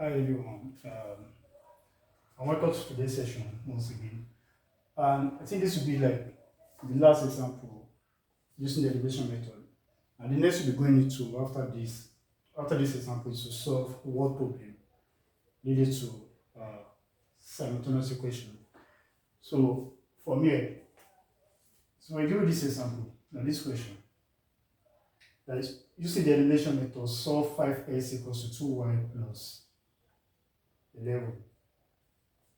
Hi everyone, and welcome to today's session once again. And I think this will be like the last example using the elimination method. And the next we'll be going into after this example is to solve word problem related to simultaneous equation. So for me, so I give you this example, now this question. That is using the elimination method, solve 5x equals to 2y plus 11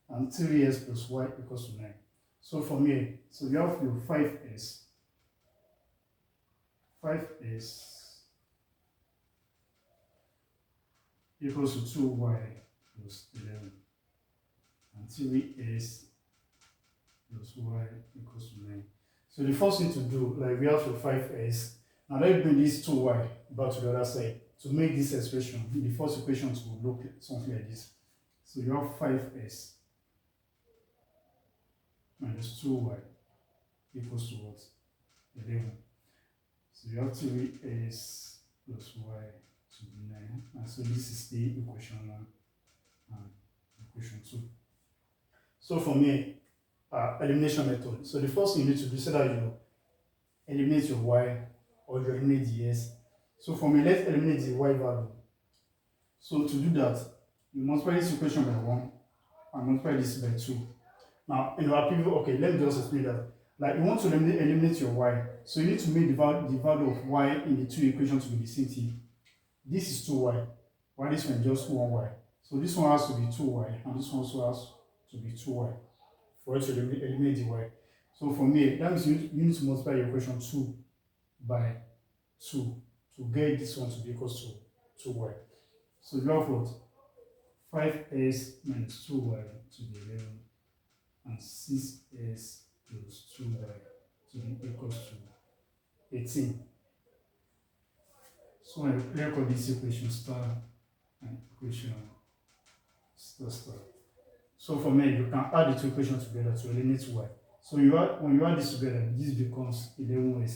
and 3x plus y equals to 9. So from here, so you have your 5s equals to 2y plus 11 and 3s plus y equals to 9. So the first thing to do, like we have your 5s, now let's bring this 2y back to the other side. To make this expression, the first equation will look something like this. So you have 5s minus 2y equals to what? 11. So you have 3s plus y to be 9. And so this is the equation 1 and equation 2. So for me, elimination method. So the first thing you need to do is that you eliminate your y or you eliminate the s. So for me, let's eliminate the y value. So to do that, you multiply this equation by 1 and multiply this by 2. Now, in our previous, okay, let me just explain that. Like, you want to eliminate your y, so you need to make the value of y in the two equations to be the same thing. This is 2y, while this one is just 1y. So this one has to be 2y, and this one also has to be 2y for it to eliminate the y. So for me, that means you need to multiply your equation 2 by 2 to get this one to be equal to 2y. So you have what? 5s minus 2y to be 11 and 6s plus 2y to be equals to 18. So I record this equation star and equation star star. So for me, you can add the two equations together to eliminate y. So when you add this together, this becomes 11y.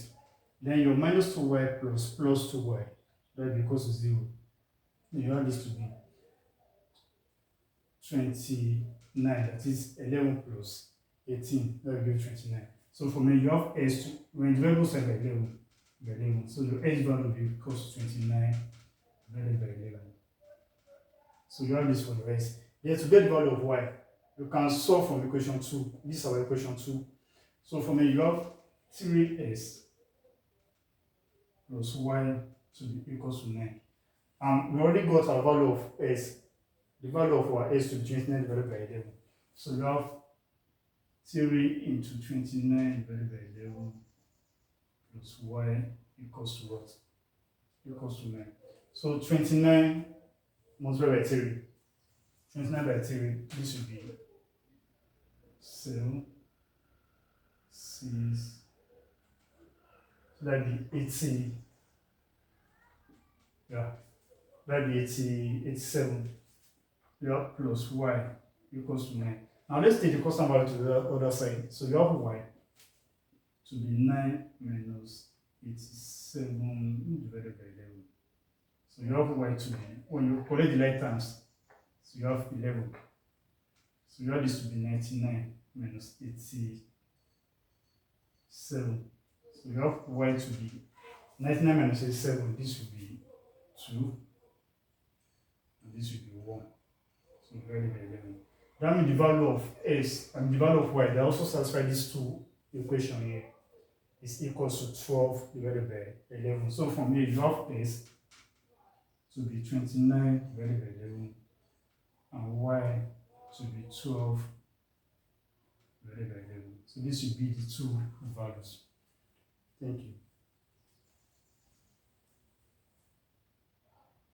Then your minus 2y plus 2y, that becomes 0. Then you add this to be 29, that is 11 plus 18, that will give 29. So for me, you have s, when you divide both sides by 11, so your s value will be equals to 29 divided by 11. So you have this for the s. Then to get the value of y, you can solve from equation 2. This is our equation 2. So for me, you have 3s plus y to be equals to 9. And we already got our value of s, the value of our s to be 29 divided by 11. So you have 3 into 29 divided by 11 plus y equals to what? Equals to 9. So 29 multiplied by 3. 29 by 3, this would be 7, 6, so that'd be 80. Yeah, that'd be 87. Yeah, plus y equals to 9. Now let's take the constant value to the other side. So you have y to be 9 minus 87 divided by 11. So you have y to be, when you collect the like terms, so you have 11. So you have this to be 99 minus 87. So you have y to be 99 minus 87, this will be 2, and this will be 1. So divided by 11. That means the value of s and the value of y, they also satisfy these two equations here, is equals to 12 divided by 11. So from here, you have s to be 29 divided by 11 and y to be 12 divided by 11. So this will be the two values. Thank you.